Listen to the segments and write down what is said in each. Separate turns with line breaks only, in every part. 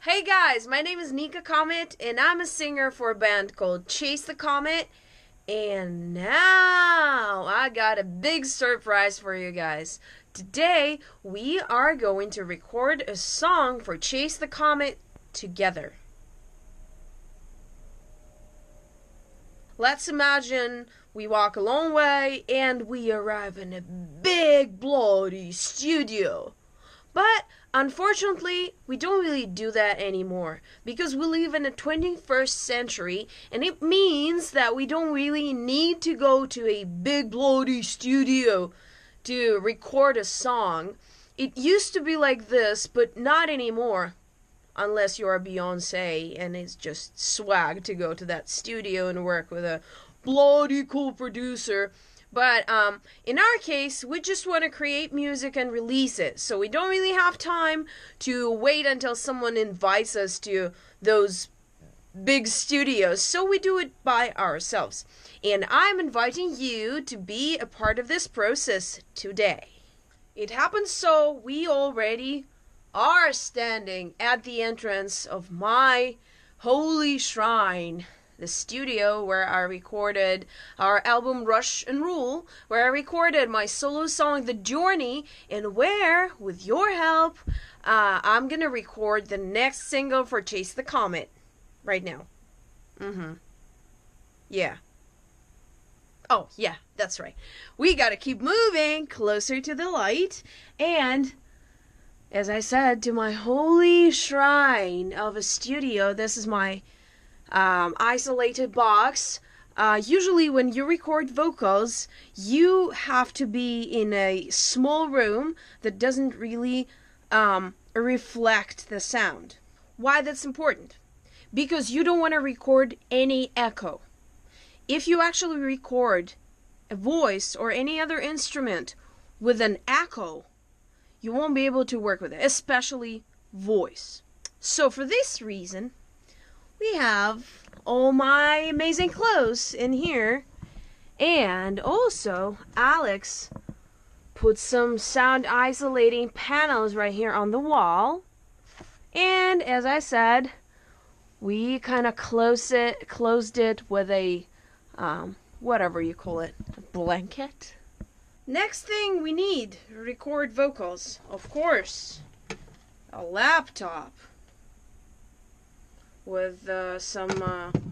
Hey guys, my name is Nika Comet, and I'm a singer for a band called Chase the Comet. And now I got a big surprise for you guys. Today we are going to record a song for Chase the Comet together. Let's imagine we walk a long way and we arrive in a big bloody studio. But unfortunately, we don't really do that anymore because we live in the 21st century, and it means that we don't really need to go to a big bloody studio to record a song. It used to be like this, but not anymore. Unless you're Beyonce and it's just swag to go to that studio and work with a bloody cool producer. But in our case, we just want to create music and release it. So we don't really have time to wait until someone invites us to those big studios. So we do it by ourselves. And I'm inviting you to be a part of this process today. It happens so we already are standing at the entrance of my holy shrine, the studio where I recorded our album Rush and Rule, where I recorded my solo song The Journey, and where, with your help, I'm gonna record the next single for Chase the Comet right now. Yeah. Oh, yeah, that's right. We gotta keep moving closer to the light, and as I said, to my holy shrine of a studio. This is my isolated box. Usually when you record vocals, you have to be in a small room that doesn't really reflect the sound. Why that's important? Because you don't want to record any echo. If you actually record a voice or any other instrument with an echo, you won't be able to work with it, especially voice. So for this reason, we have all my amazing clothes in here, and also Alex put some sound isolating panels right here on the wall. And as I said, we kind of closed it with a whatever you call it, a blanket. Next thing we need to record vocals, of course, a laptop with some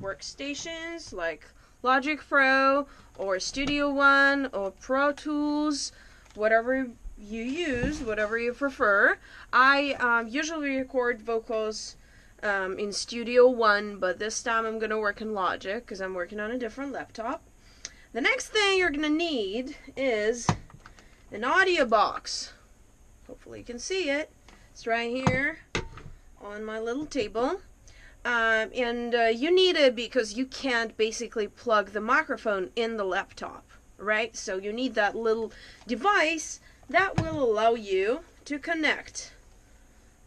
workstations like Logic Pro or Studio One or Pro Tools, whatever you use, whatever you prefer. I usually record vocals in Studio One, but this time I'm going to work in Logic because I'm working on a different laptop. The next thing you're going to need is an audio box. Hopefully you can see it. It's right here on my little table. You need it because you can't basically plug the microphone in the laptop, right? So you need that little device that will allow you to connect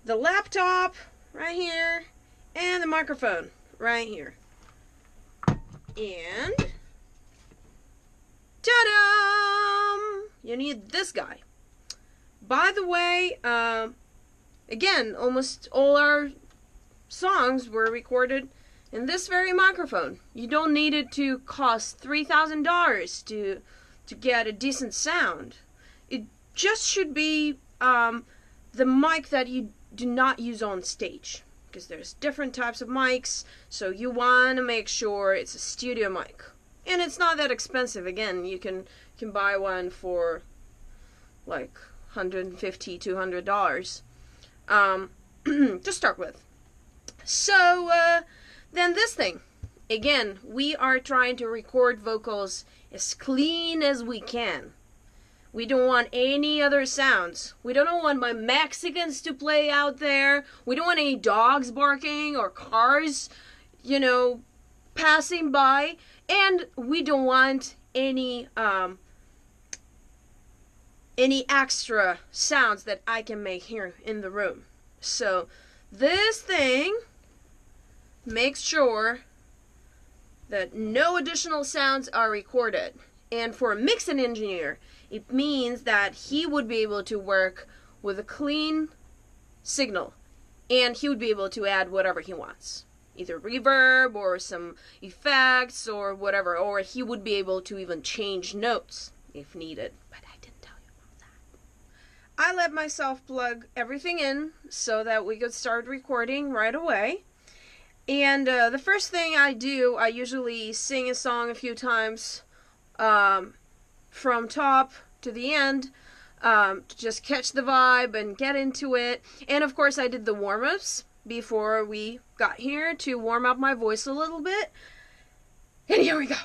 the laptop right here and the microphone right here. And ta-da! You need this guy. By the way, again, almost all our songs were recorded in this very microphone. You don't need it to cost $3,000 to get a decent sound. It just should be the mic that you do not use on stage, because there's different types of mics, so you want to make sure it's a studio mic. And it's not that expensive. Again, you can buy one for like $150, $200 to start with. So then this thing. Again, we are trying to record vocals as clean as we can. We don't want any other sounds. We don't want my Mexicans to play out there. We don't want any dogs barking or cars, passing by. And we don't want any extra sounds that I can make here in the room. So this thing makes sure that no additional sounds are recorded. And for a mixing engineer, it means that he would be able to work with a clean signal. and he would be able to add whatever he wants. Either reverb or some effects or whatever, or he would be able to even change notes if needed. But I didn't tell you about that. I let myself plug everything in so that we could start recording right away. And the first thing I do, I usually sing a song a few times from top to the end, to just catch the vibe and get into it. And of course I did the warm-ups before we got here to warm up my voice a little bit. And here we go.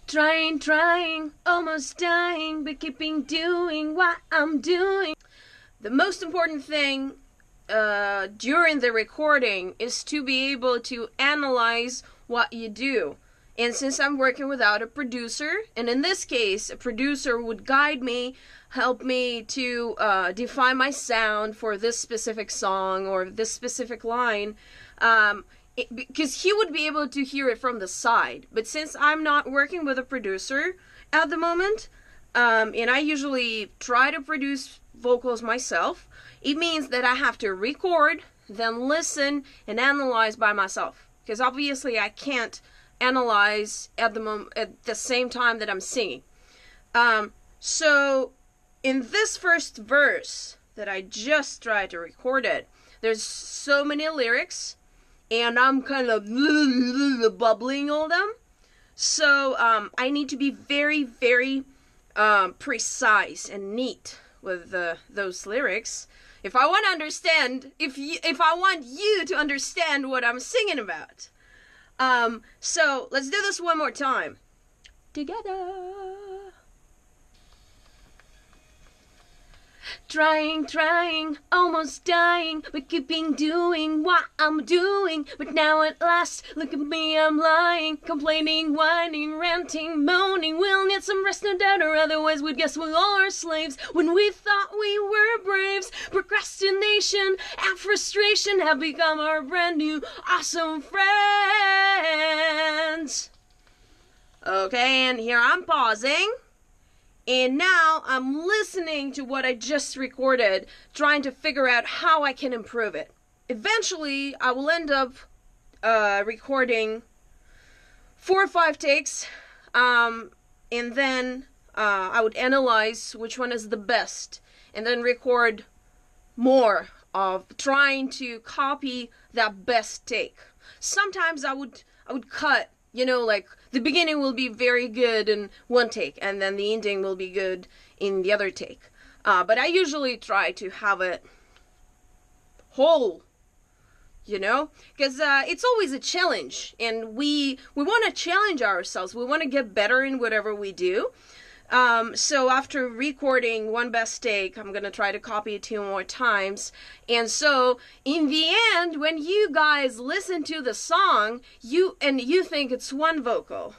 Trying, almost dying, but keeping doing what I'm doing. The most important thing during the recording is to be able to analyze what you do. And since I'm working without a producer, and in this case, a producer would guide me, help me to define my sound for this specific song or this specific line, because he would be able to hear it from the side. But since I'm not working with a producer at the moment, and I usually try to produce vocals myself, it means that I have to record, then listen and analyze by myself. Because obviously I can't analyze at the same time that I'm singing. So in this first verse that I just tried to record it, there's so many lyrics, and I'm kind of bubbling all them. So I need to be very, very precise and neat with those lyrics. If I want to understand, if I want you to understand what I'm singing about. So let's do this one more time. Together. Trying, almost dying, but keeping doing what I'm doing. But now at last, look at me, I'm lying, complaining, whining, ranting, moaning. We'll need some rest, no doubt, or otherwise we'd guess we all are slaves when we thought we were braves. Procrastination and frustration have become our brand new awesome friends. Okay, and here I'm pausing. And now I'm listening to what I just recorded, trying to figure out how I can improve it. Eventually, I will end up recording 4 or 5 takes, and then I would analyze which one is the best, and then record more of trying to copy that best take. Sometimes I would cut. You know, like, the beginning will be very good in one take, and then the ending will be good in the other take. But I usually try to have it whole, you know? Because it's always a challenge, and we want to challenge ourselves. We want to get better in whatever we do. So after recording one best take, I'm going to try to copy it 2 more times. And so in the end, when you guys listen to the song, you think it's one vocal,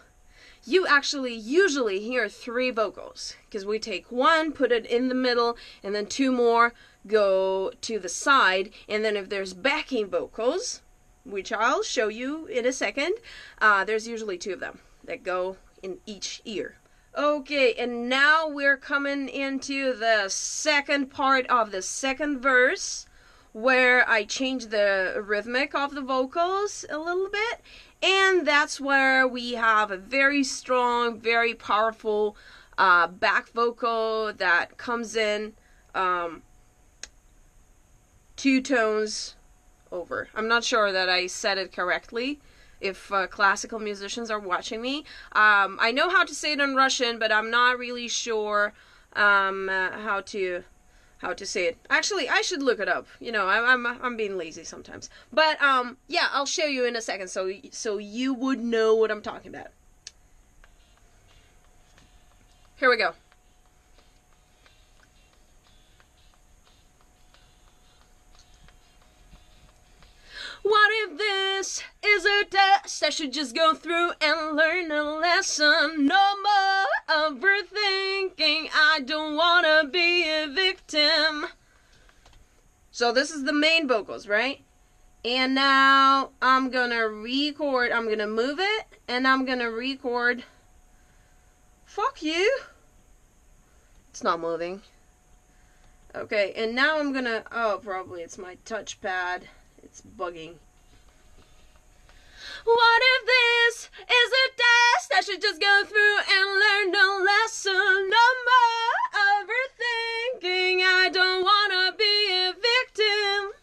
you actually usually hear 3 vocals. Because we take 1, put it in the middle, and then 2 more go to the side. And then if there's backing vocals, which I'll show you in a second, there's usually 2 of them that go in each ear. Okay, and now we're coming into the second part of the second verse, where I change the rhythmic of the vocals a little bit, and that's where we have a very strong, very powerful back vocal that comes in 2 tones over. I'm not sure that I said it correctly. If classical musicians are watching me, I know how to say it in Russian, but I'm not really sure how to say it. Actually, I should look it up. You know, I'm being lazy sometimes. But yeah, I'll show you in a second, so you would know what I'm talking about. Here we go. What if this is a test? I should just go through and learn a lesson. No more overthinking. I don't want to be a victim. So this is the main vocals, right? And now I'm going to record. I'm going to move it. And I'm going to record. Fuck you. It's not moving. Okay, and now I'm gonna, oh, probably it's my touchpad. It's bugging. What if this is a test I should just go through and learn a lesson? No more overthinking. I don't wanna be a victim.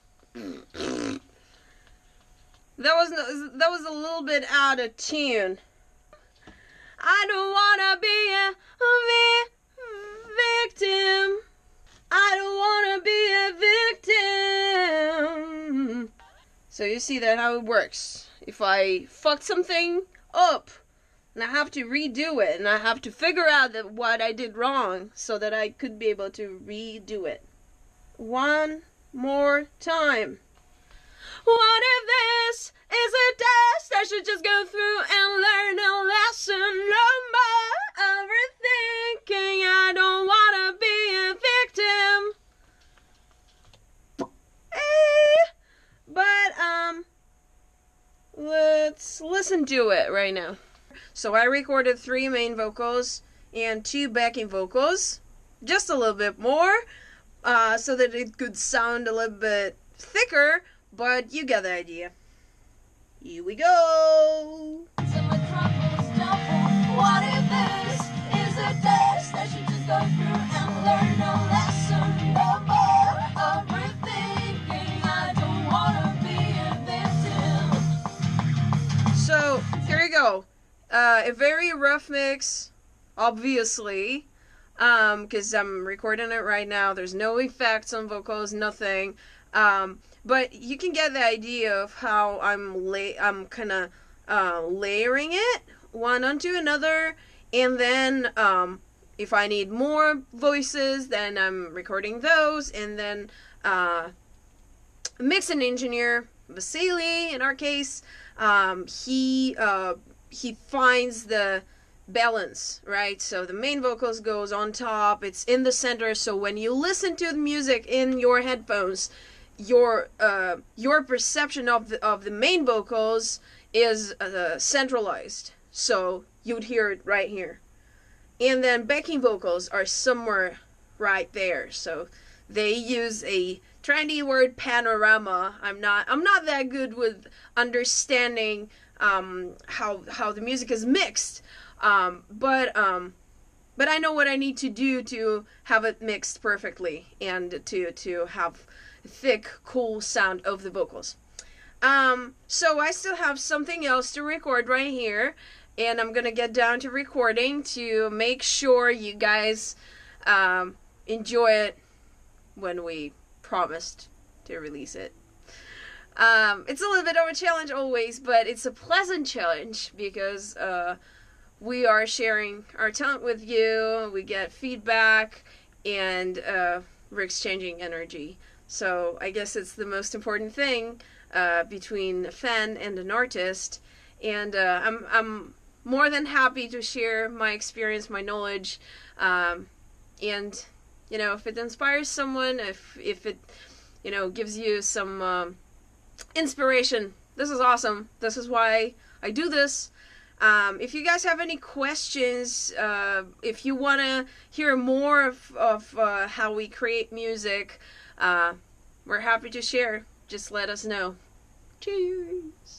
That was a little bit out of tune. I don't wanna be a victim. I don't wanna be a victim. So you see that how it works. If I fucked something up, and I have to redo it, and I have to figure out what I did wrong so that I could be able to redo it. One more time. What if this is a test I should just go through and learn a lesson? No more overthinking. I don't wanna be a victim. But let's listen to it right now. So I recorded 3 main vocals and 2 backing vocals, just a little bit more, so that it could sound a little bit thicker, but you get the idea. Here we go. What if this is a test I should just go through and learn a lesson? No more overthinking. I don't wanna be a victim. So here you go. A very rough mix, obviously, because I'm recording it right now. There's no effects on vocals, nothing. But you can get the idea of how I'm kind of layering it one onto another, and then if I need more voices, then I'm recording those, and then mixing engineer Vasily, in our case, he finds the balance, right? So the main vocals goes on top, it's in the center, so when you listen to the music in your headphones, your perception of the main vocals is centralized, so you'd hear it right here. And then backing vocals are somewhere right there, so they use a trendy word, panorama. I'm not that good with understanding how the music is mixed, but I know what I need to do to have it mixed perfectly and to have thick, cool sound of the vocals. So I still have something else to record right here, and I'm gonna get down to recording to make sure you guys enjoy it when we promised to release it. It's a little bit of a challenge always, but it's a pleasant challenge because we are sharing our talent with you, we get feedback, and we're exchanging energy. So I guess it's the most important thing between a fan and an artist, and I'm more than happy to share my experience, my knowledge, and you know, if it inspires someone, if it, you know, gives you some inspiration, this is awesome. This is why I do this. If you guys have any questions, if you want to hear more of how we create music, we're happy to share. Just let us know. Cheers!